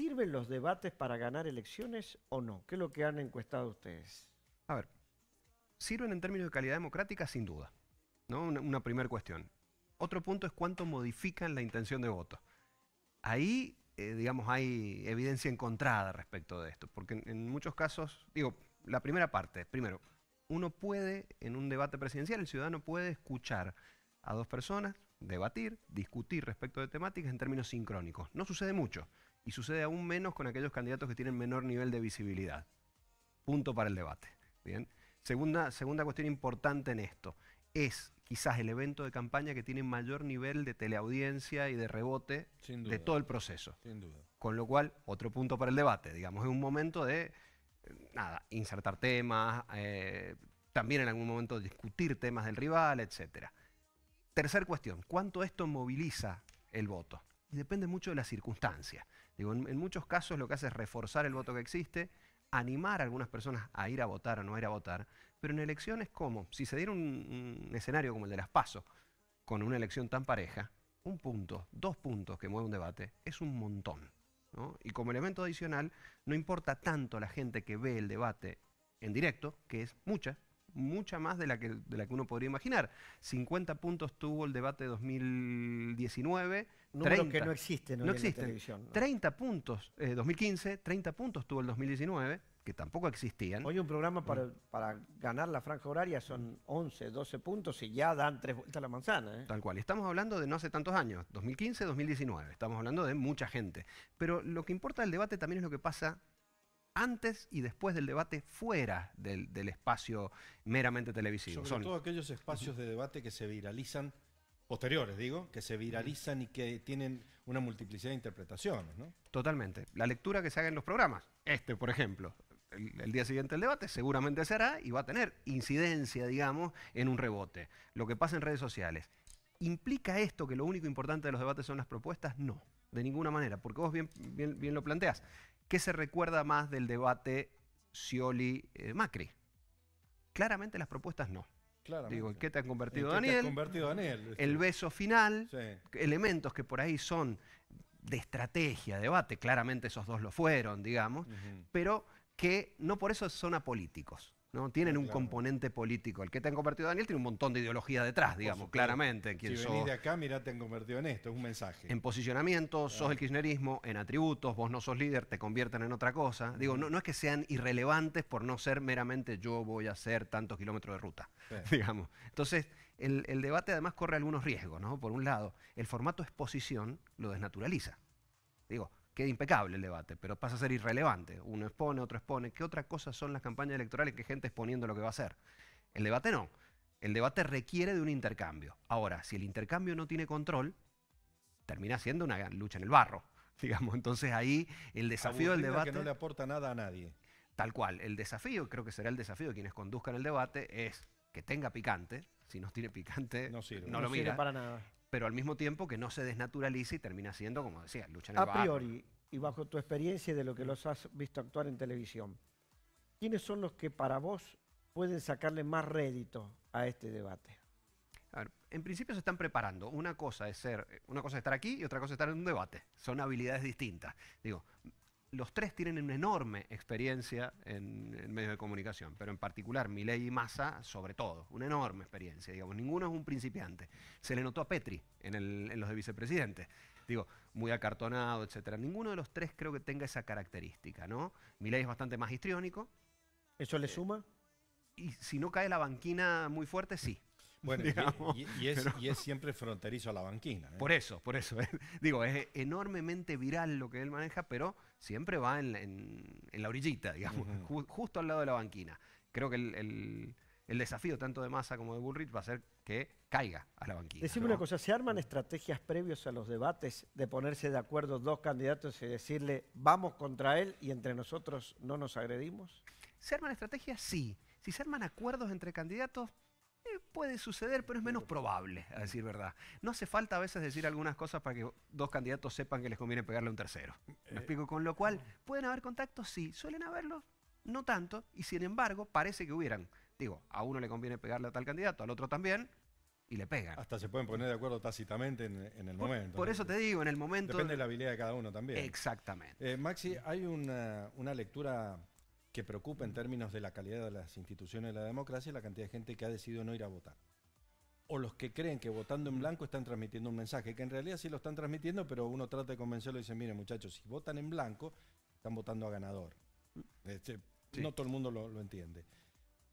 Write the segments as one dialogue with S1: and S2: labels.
S1: ¿Sirven los debates para ganar elecciones o no? ¿Qué es lo que han encuestado ustedes?
S2: A ver, sirven en términos de calidad democrática sin duda, ¿no? Una primera cuestión. Otro punto es cuánto modifican la intención de voto. Ahí, digamos, hay evidencia encontrada respecto de esto, porque en muchos casos, digo, la primera parte, primero, uno puede, en un debate presidencial, el ciudadano puede escuchar a dos personas, debatir, discutir respecto de temáticas en términos sincrónicos. No sucede mucho, y sucede aún menos con aquellos candidatos que tienen menor nivel de visibilidad. Punto para el debate. Bien. Segunda cuestión importante en esto, es quizás el evento de campaña que tiene mayor nivel de teleaudiencia y de rebote de todo el proceso.
S3: Sin duda.
S2: Con lo cual, otro punto para el debate, digamos, es un momento de, nada, insertar temas, también en algún momento discutir temas del rival, etc. Tercer cuestión, ¿cuánto esto moviliza el voto? Y depende mucho de las circunstancias. Digo, en muchos casos lo que hace es reforzar el voto que existe, animar a algunas personas a ir a votar o no ir a votar, pero en elecciones como, si se diera un escenario como el de las PASO, con una elección tan pareja, un punto, 2 puntos que mueve un debate, es un montón, ¿no? Y como elemento adicional, no importa tanto la gente que ve el debate en directo, que es mucha más de la que uno podría imaginar. 50 puntos tuvo el debate de 2019.
S1: Números que no existen hoy en la televisión, ¿no?
S2: 30 puntos, 2015, 30 puntos tuvo el 2019, que tampoco existían.
S1: Hoy un programa para ganar la franja horaria son 11, 12 puntos y ya dan 3 vueltas a la manzana, ¿eh?
S2: Tal cual. Estamos hablando de no hace tantos años, 2015, 2019. Estamos hablando de mucha gente. Pero lo que importa del debate también es lo que pasa antes y después del debate fuera del espacio meramente televisivo.
S3: Sobre todo aquellos espacios de debate que se viralizan, posteriores digo, que se viralizan y que tienen una multiplicidad de interpretaciones, ¿no?
S2: Totalmente. La lectura que se haga en los programas, por ejemplo, el día siguiente del debate seguramente se hará y va a tener incidencia, digamos, en un rebote. Lo que pasa en redes sociales. ¿Implica esto que lo único importante de los debates son las propuestas? No, de ninguna manera, porque vos bien lo planteás. ¿Qué se recuerda más del debate Scioli-Macri? Claramente las propuestas no.
S3: Claramente.
S2: Digo, ¿qué te han convertido,
S3: ¿En qué
S2: Daniel?
S3: te has convertido, Daniel?
S2: El beso final,
S3: Sí.
S2: elementos que por ahí son de estrategia, debate, claramente esos dos lo fueron, digamos, pero que no por eso son apolíticos, ¿no? Tienen un componente político. El que te han convertido, Daniel, tiene un montón de ideología detrás, digamos, claramente.
S3: Si venís de acá, mirá, te han convertido en esto, es un mensaje.
S2: En posicionamiento, sos el kirchnerismo, en atributos, vos no sos líder, te convierten en otra cosa. Digo, no es que sean irrelevantes por no ser meramente yo voy a hacer tantos kilómetros de ruta, digamos. Entonces, el debate además corre algunos riesgos, ¿no? Por un lado, el formato exposición lo desnaturaliza. Digo, queda impecable el debate, pero pasa a ser irrelevante. Uno expone, otro expone. ¿Qué otra cosa son las campañas electorales que gente exponiendo lo que va a hacer? El debate no. El debate requiere de un intercambio. Ahora, si el intercambio no tiene control, termina siendo una lucha en el barro, digamos. Entonces ahí el desafío del debate...
S3: que no le aporta nada a nadie.
S2: Tal cual. El desafío, creo que será el desafío de quienes conduzcan el debate, es que tenga picante. Si no tiene picante,
S3: no sirve.
S2: No lo mira.
S1: Sirve para nada.
S2: Pero al mismo tiempo que no se desnaturalice y termina siendo, como decía, lucha en el barro.
S1: A priori, y bajo tu experiencia y de lo que los has visto actuar en televisión, ¿quiénes son los que para vos pueden sacarle más rédito a este debate?
S2: A ver, en principio se están preparando. Una cosa es estar aquí y otra cosa es estar en un debate. Son habilidades distintas. Digo, los tres tienen una enorme experiencia en medios de comunicación, pero en particular Milei y Massa, sobre todo, una enorme experiencia. Digamos, ninguno es un principiante. Se le notó a Petri en los de vicepresidentes. Digo, muy acartonado, etcétera. Ninguno de los tres creo que tenga esa característica, ¿no? Milei es bastante más histriónico.
S1: ¿Eso le suma?
S2: Y si no cae la banquina muy fuerte, sí.
S3: Bueno,
S2: digamos,
S3: y es siempre fronterizo a la banquina, ¿eh?
S2: Por eso. Digo, es enormemente viral lo que él maneja, pero siempre va en la orillita, digamos, justo al lado de la banquina. Creo que el desafío tanto de Massa como de Bullrich va a ser que caiga a la banquina.
S1: Decime una cosa, ¿se arman estrategias previos a los debates de ponerse de acuerdo dos candidatos y decirle vamos contra él y entre nosotros no nos agredimos?
S2: ¿Se arman estrategias? Sí. Si se arman acuerdos entre candidatos, puede suceder, pero es menos probable, a decir verdad. No hace falta a veces decir algunas cosas para que dos candidatos sepan que les conviene pegarle a un tercero. ¿Me explico? Con lo cual, ¿pueden haber contactos? Sí. ¿Suelen haberlos? No tanto. Y sin embargo, parece que hubieran. Digo, a uno le conviene pegarle a tal candidato, al otro también. y le pegan.
S3: Hasta se pueden poner de acuerdo tácitamente en el momento.
S2: Por
S3: ¿no?
S2: eso te digo, en el momento...
S3: Depende de la habilidad de cada uno también.
S2: Exactamente.
S3: Maxi, hay una lectura que preocupa en términos de la calidad de las instituciones de la democracia y la cantidad de gente que ha decidido no ir a votar. O los que creen que votando en blanco están transmitiendo un mensaje, que en realidad sí lo están transmitiendo, pero uno trata de convencerlo y dice, miren muchachos, si votan en blanco, están votando a ganador.
S2: Sí.
S3: No todo el mundo lo entiende.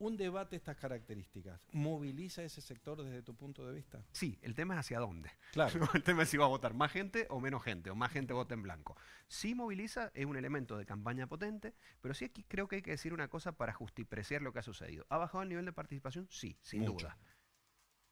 S3: ¿Un debate de estas características moviliza ese sector desde tu punto de vista?
S2: Sí, el tema es hacia dónde.
S3: Claro.
S2: El tema es si va a votar más gente o menos gente, o más gente vota en blanco. Sí moviliza, es un elemento de campaña potente, pero sí aquí creo que hay que decir una cosa para justipreciar lo que ha sucedido. ¿Ha bajado el nivel de participación? Sí, sin
S3: Mucho.
S2: duda.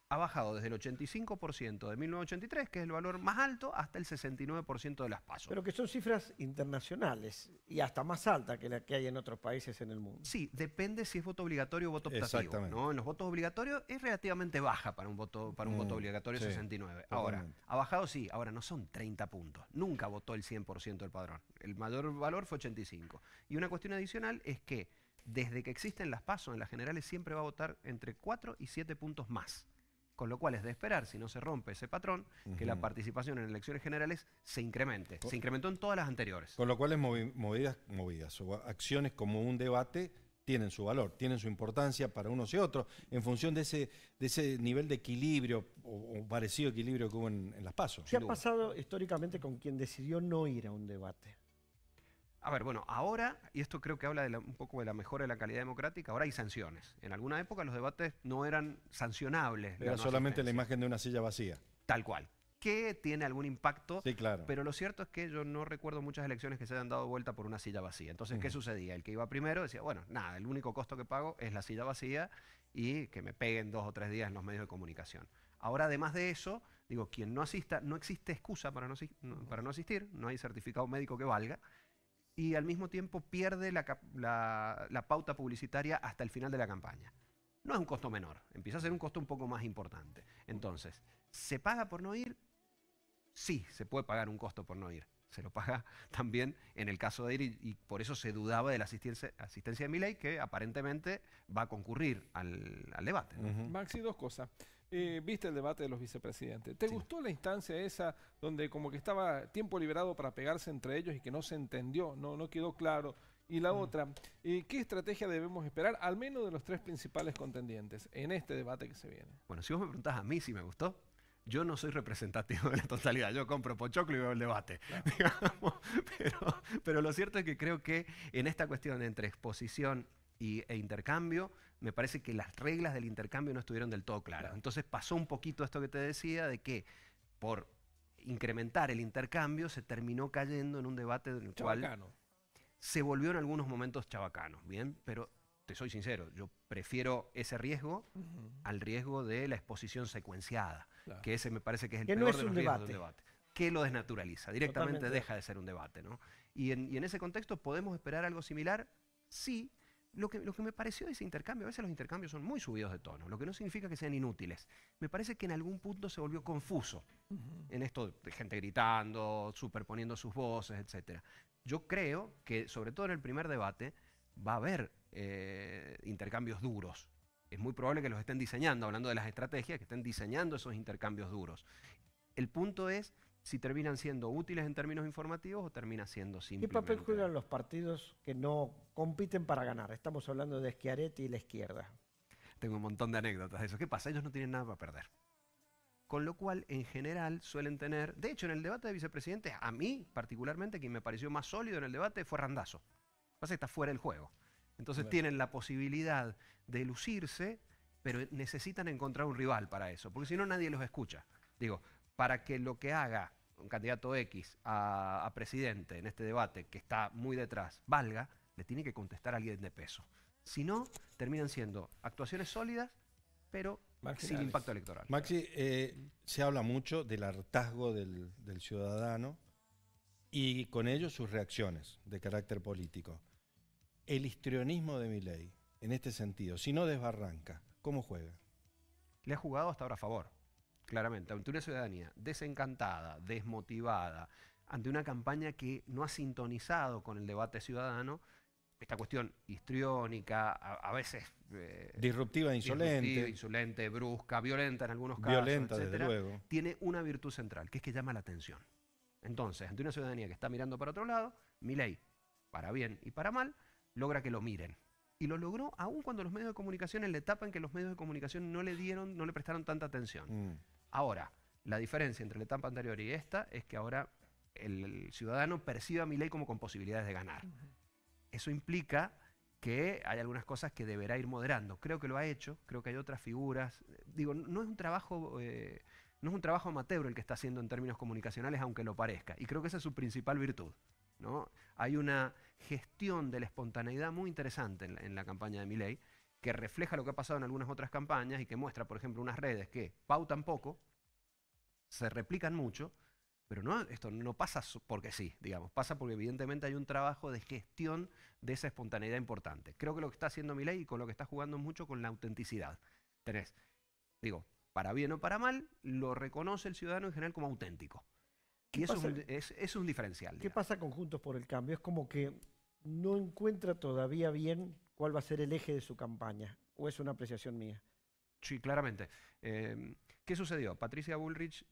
S2: Ha bajado desde el 85% de 1983, que es el valor más alto, hasta el 69% de las PASO.
S1: Pero que son cifras internacionales y hasta más altas que la que hay en otros países en el mundo.
S2: Sí, depende si es voto obligatorio o voto optativo.
S3: Exactamente.
S2: ¿No? En los votos obligatorios es relativamente baja para un voto obligatorio,
S3: sí,
S2: 69. Ahora,
S3: totalmente.
S2: ha bajado sí, ahora no son 30 puntos. Nunca votó el 100% del padrón. El mayor valor fue 85. Y una cuestión adicional es que desde que existen las PASO, en las generales siempre va a votar entre 4 y 7 puntos más. Con lo cual es de esperar, si no se rompe ese patrón, que la participación en elecciones generales se incremente. Se incrementó en todas las anteriores.
S3: Con lo cual es movidas o acciones como un debate tienen su valor, tienen su importancia para unos y otros, en función de ese nivel de equilibrio o parecido equilibrio que hubo en las PASO.
S1: ¿Qué ha pasado históricamente con quien decidió no ir a un debate?
S2: A ver, bueno, ahora, y esto creo que habla un poco de la mejora de la calidad democrática, ahora hay sanciones. En alguna época los debates no eran sancionables.
S3: Era
S2: no
S3: solamente la
S2: asistencia.
S3: imagen de una silla vacía.
S2: Tal cual. Que tiene algún impacto,
S3: Sí, claro.
S2: pero lo cierto es que yo no recuerdo muchas elecciones que se hayan dado vuelta por una silla vacía. Entonces, ¿qué sucedía? El que iba primero decía, bueno, nada, el único costo que pago es la silla vacía y que me peguen 2 o 3 días en los medios de comunicación. Ahora, además de eso, digo, quien no asista, no existe excusa para no asistir, no hay certificado médico que valga, y al mismo tiempo pierde la pauta publicitaria hasta el final de la campaña. No es un costo menor, empieza a ser un costo un poco más importante. Entonces, ¿se paga por no ir? Sí, se puede pagar un costo por no ir. Se lo paga también en el caso de ir y por eso se dudaba de la asistencia de Milei, que aparentemente va a concurrir al debate, ¿no?
S4: Maxi, dos cosas. Viste el debate de los vicepresidentes. ¿Te gustó la instancia esa donde como que estaba tiempo liberado para pegarse entre ellos y que no se entendió, no quedó claro? Y la otra, ¿qué estrategia debemos esperar, al menos de los 3 principales contendientes, en este debate que se viene?
S2: Bueno, si vos me preguntás a mí si me gustó, yo no soy representativo de la totalidad. Yo compro pochoclo y veo el debate. Claro. Digamos, pero lo cierto es que creo que en esta cuestión entre exposición e intercambio, me parece que las reglas del intercambio no estuvieron del todo claras. Claro. Entonces pasó un poquito esto que te decía, de que por incrementar el intercambio se terminó cayendo en un debate en el cual se volvió en algunos momentos chabacano, ¿bien? Pero te soy sincero, yo prefiero ese riesgo al riesgo de la exposición secuenciada, que ese me parece que es el peor de los riesgos del debate. Que lo desnaturaliza, directamente totalmente deja de ser un debate, ¿no? Y en ese contexto, ¿podemos esperar algo similar? Sí. Lo que me pareció de ese intercambio, a veces los intercambios son muy subidos de tono, lo que no significa que sean inútiles. Me parece que en algún punto se volvió confuso en esto de gente gritando, superponiendo sus voces, etc. Yo creo que, sobre todo en el primer debate, va a haber intercambios duros. Es muy probable que los estén diseñando, hablando de las estrategias, que estén diseñando esos intercambios duros. El punto es si terminan siendo útiles en términos informativos o termina siendo simplemente...
S1: ¿Qué papel juegan los partidos que no compiten para ganar? Estamos hablando de Schiaretti y la izquierda.
S2: Tengo un montón de anécdotas de eso. ¿Qué pasa? Ellos no tienen nada para perder. Con lo cual, en general, suelen tener... De hecho, en el debate de vicepresidentes, a mí, particularmente, quien me pareció más sólido en el debate fue Randazzo. Pasa que está fuera del juego. Entonces tienen la posibilidad de lucirse, pero necesitan encontrar un rival para eso, porque si no nadie los escucha. Digo, para que lo que haga un candidato X a presidente en este debate, que está muy detrás, valga, le tiene que contestar a alguien de peso. Si no, terminan siendo actuaciones sólidas, pero sin impacto electoral.
S3: Maxi, se habla mucho del hartazgo del ciudadano y con ello sus reacciones de carácter político. El histrionismo de Milei, en este sentido, si no desbarranca, ¿cómo juega?
S2: Le ha jugado hasta ahora a favor, claramente, ante una ciudadanía desencantada, desmotivada, ante una campaña que no ha sintonizado con el debate ciudadano. esta cuestión histriónica, a veces
S3: Disruptiva, insolente.
S2: insolente, brusca, violenta en algunos casos,
S3: Violenta, desde
S2: etcétera,
S3: luego.
S2: tiene una virtud central, que es que llama la atención. Entonces, ante una ciudadanía que está mirando para otro lado, Milei, para bien y para mal, logra que lo miren. Y lo logró aún cuando los medios de comunicación, en la etapa en que los medios de comunicación no le prestaron tanta atención. Ahora, la diferencia entre la etapa anterior y esta es que ahora el ciudadano percibe a Milei como con posibilidades de ganar. Eso implica que hay algunas cosas que deberá ir moderando. Creo que lo ha hecho, creo que hay otras figuras. Digo, no es un trabajo amateur el que está haciendo en términos comunicacionales, aunque lo parezca. Y creo que esa es su principal virtud, ¿no? Hay una gestión de la espontaneidad muy interesante en la campaña de Milei, que refleja lo que ha pasado en algunas otras campañas y que muestra, por ejemplo, unas redes que pautan poco, se replican mucho, pero no, esto no pasa porque sí, digamos, pasa porque evidentemente hay un trabajo de gestión de esa espontaneidad importante. Creo que lo que está haciendo Milei y con lo que está jugando mucho con la autenticidad. Tenés, digo, para bien o para mal, lo reconoce el ciudadano en general como auténtico. Y eso es un diferencial.
S1: ¿Qué
S2: digamos.
S1: pasa con Juntos por el Cambio? Es como que no encuentra todavía bien cuál va a ser el eje de su campaña, o es una apreciación mía.
S2: Sí, claramente. ¿Qué sucedió? Patricia Bullrich,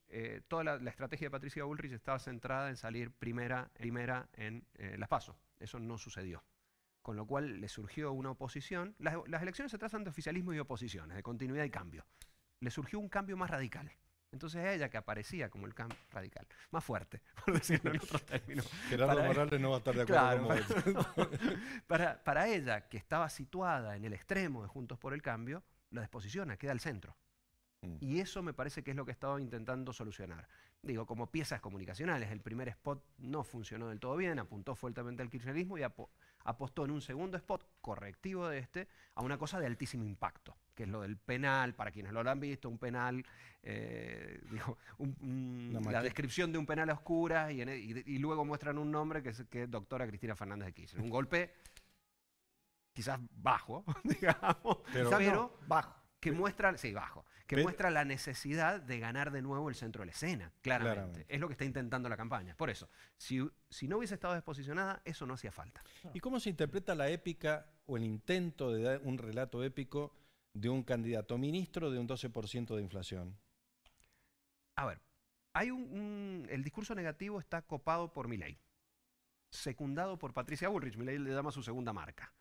S2: toda la estrategia de Patricia Bullrich estaba centrada en salir primera en las PASO. Eso no sucedió. Con lo cual le surgió una oposición. Las elecciones se tratan de oficialismo y oposiciones, de continuidad y cambio. Le surgió un cambio más radical. Entonces a ella, que aparecía como el cambio radical, más fuerte, por decirlo en otros términos.
S3: Gerardo Morales no va a estar de acuerdo con vos.
S2: Para ella, que estaba situada en el extremo de Juntos por el Cambio, la desposiciona, queda al centro. Y eso me parece que es lo que estaba intentando solucionar. Digo, como piezas comunicacionales, el primer spot no funcionó del todo bien, apuntó fuertemente al kirchnerismo y apostó en un segundo spot correctivo de a una cosa de altísimo impacto, que es lo del penal, para quienes lo han visto, un penal, la descripción de un penal a oscuras y luego muestran un nombre que es doctora Cristina Fernández de Kirchner. Un golpe quizás bajo, digamos, pero
S1: bajo.
S2: Que muestra, sí, bajo, que muestra la necesidad de ganar de nuevo el centro de la escena, claramente. Es lo que está intentando la campaña. Por eso, si no hubiese estado desposicionada, eso no hacía falta.
S3: ¿Y cómo se interpreta la épica o el intento de dar un relato épico de un candidato ministro de un 12% de inflación?
S2: A ver, el discurso negativo está copado por Milei, secundado por Patricia Bullrich. Milei le llama su segunda marca.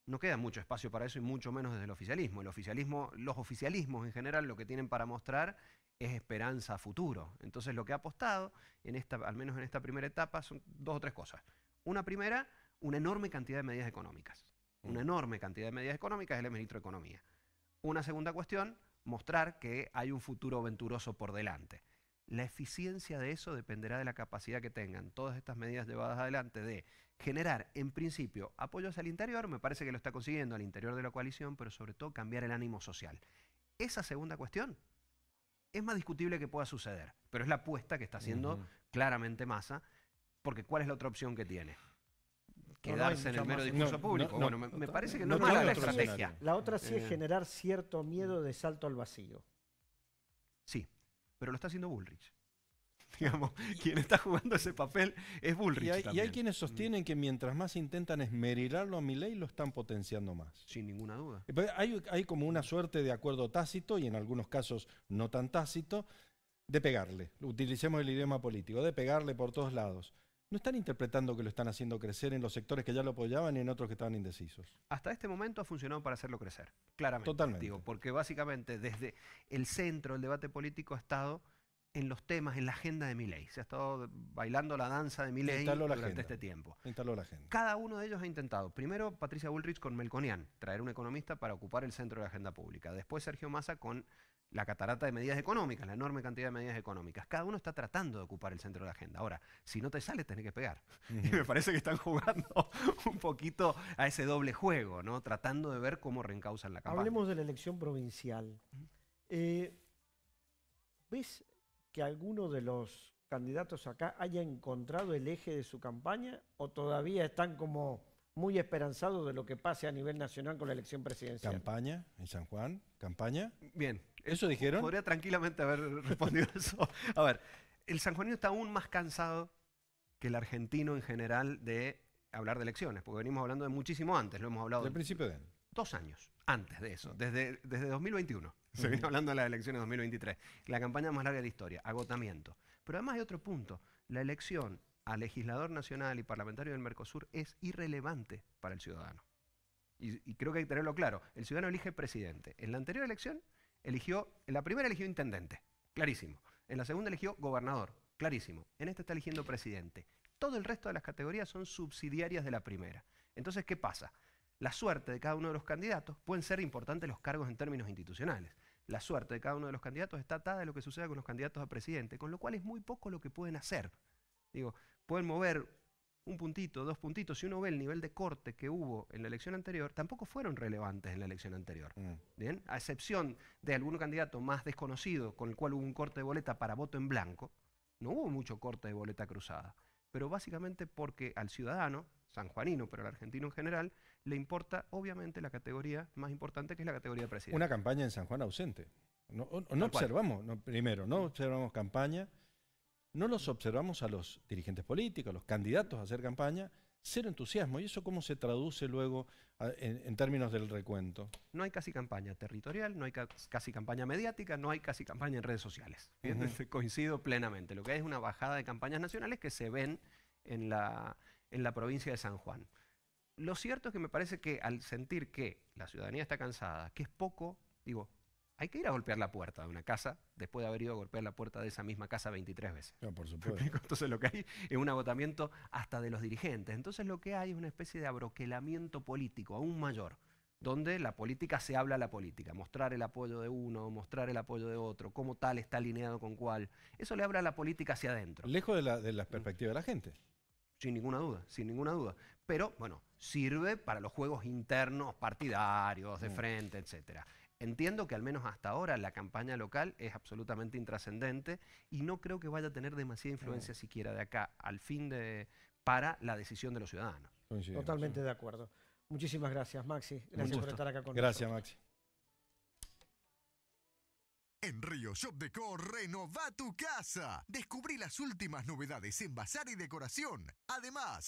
S2: No queda mucho espacio para eso y mucho menos desde el oficialismo. Los oficialismos en general lo que tienen para mostrar es esperanza a futuro. Entonces lo que ha apostado, al menos en esta primera etapa, son dos o tres cosas. Una primera, una enorme cantidad de medidas económicas. Una enorme cantidad de medidas económicas, él es ministro de Economía. Una segunda cuestión, mostrar que hay un futuro venturoso por delante. La eficiencia de eso dependerá de la capacidad que tengan todas estas medidas llevadas adelante de generar, en principio, apoyos al interior. Me parece que lo está consiguiendo al interior de la coalición, pero sobre todo cambiar el ánimo social. Esa segunda cuestión es más discutible que pueda suceder, pero es la apuesta que está haciendo claramente Massa, porque ¿cuál es la otra opción que tiene? Quedarse en el mero discurso público. Bueno, me parece que no es mala la estrategia.
S1: La otra sí es generar cierto miedo de salto al vacío.
S2: Sí, pero lo está haciendo Bullrich. Digamos, quien está jugando ese papel es Bullrich.
S3: Y hay quienes sostienen que mientras más intentan esmerirarlo a Milei, lo están potenciando más.
S2: Sin ninguna duda.
S3: Hay como una suerte de acuerdo tácito, y en algunos casos no tan tácito, de pegarle. Utilicemos el idioma político, de pegarle por todos lados. ¿No están interpretando que lo están haciendo crecer en los sectores que ya lo apoyaban y en otros que estaban indecisos?
S2: Hasta este momento ha funcionado para hacerlo crecer, claramente.
S3: Totalmente.
S2: Digo, porque básicamente desde el centro del debate político ha estado en los temas, en la agenda de Milei. Se ha estado bailando la danza de Milei durante este tiempo.
S3: Instaló la agenda.
S2: Cada uno de ellos ha intentado. Primero Patricia Bullrich con Melconian, traer un economista para ocupar el centro de la agenda pública. Después Sergio Massa con la catarata de medidas económicas, la enorme cantidad de medidas económicas. Cada uno está tratando de ocupar el centro de la agenda. Ahora, si no te sale, tenés que pegar. Y me parece que están jugando un poquito a ese doble juego, ¿no? Tratando de ver cómo reencauzan la campaña.
S1: Hablemos de la elección provincial. ¿Ves que alguno de los candidatos acá haya encontrado el eje de su campaña o todavía están como muy esperanzados de lo que pase a nivel nacional con la elección presidencial?
S3: ¿Campaña en San Juan? ¿Campaña?
S2: Bien.
S3: ¿Eso dijeron?
S2: Podría tranquilamente haber respondido eso. A ver, el sanjuanino está aún más cansado que el argentino en general de hablar de elecciones, porque venimos hablando de muchísimo antes, lo hemos hablado
S3: Del principio de año.
S2: 2 años antes de eso, desde 2021. Se viene hablando de las elecciones de 2023. La campaña más larga de la historia, agotamiento. Pero además hay otro punto. La elección a legislador nacional y parlamentario del Mercosur es irrelevante para el ciudadano. Y creo que hay que tenerlo claro. El ciudadano elige presidente. En la anterior elección en la primera eligió intendente, clarísimo. En la segunda eligió gobernador, clarísimo. En esta está eligiendo presidente. Todo el resto de las categorías son subsidiarias de la primera. Entonces, ¿qué pasa? La suerte de cada uno de los candidatos, pueden ser importantes los cargos en términos institucionales. La suerte de cada uno de los candidatos está atada a lo que suceda con los candidatos a presidente, con lo cual es muy poco lo que pueden hacer. Digo, pueden mover un puntito, 2 puntitos. Si uno ve el nivel de corte que hubo en la elección anterior, tampoco fueron relevantes en la elección anterior. ¿Bien? A excepción de algún candidato más desconocido con el cual hubo un corte de boleta para voto en blanco, no hubo mucho corte de boleta cruzada. Pero básicamente porque al ciudadano, sanjuanino, pero al argentino en general, le importa obviamente la categoría más importante, que es la categoría de presidente.
S3: Una campaña en San Juan ausente. No observamos, primero, no observamos campaña, no los observamos a los dirigentes políticos, a los candidatos a hacer campaña, cero entusiasmo. ¿Y eso cómo se traduce luego en términos del recuento?
S2: No hay casi campaña territorial, no hay casi campaña mediática, no hay casi campaña en redes sociales. Coincido plenamente. Lo que hay es una bajada de campañas nacionales que se ven en la provincia de San Juan. Lo cierto es que me parece que al sentir que la ciudadanía está cansada, que es poco, digo, hay que ir a golpear la puerta de una casa después de haber ido a golpear la puerta de esa misma casa 23 veces.
S3: No, por supuesto.
S2: Entonces lo que hay es un agotamiento hasta de los dirigentes. Entonces lo que hay es una especie de abroquelamiento político aún mayor, donde la política se habla a la política, mostrar el apoyo de uno, mostrar el apoyo de otro, cómo tal está alineado con cuál. Eso le habla a la política hacia adentro.
S3: Lejos de la perspectiva de la gente.
S2: Sin ninguna duda, sin ninguna duda. Pero, bueno, sirve para los juegos internos, partidarios, de frente, etcétera. Entiendo que al menos hasta ahora la campaña local es absolutamente intrascendente y no creo que vaya a tener demasiada influencia siquiera de acá al fin para la decisión de los ciudadanos.
S1: Totalmente de acuerdo. Muchísimas gracias, Maxi. Gracias por estar acá con nosotros.
S3: Gracias, Maxi.
S5: En Río Shop Decor, renová tu casa. Descubrí las últimas novedades en bazar y decoración. Además,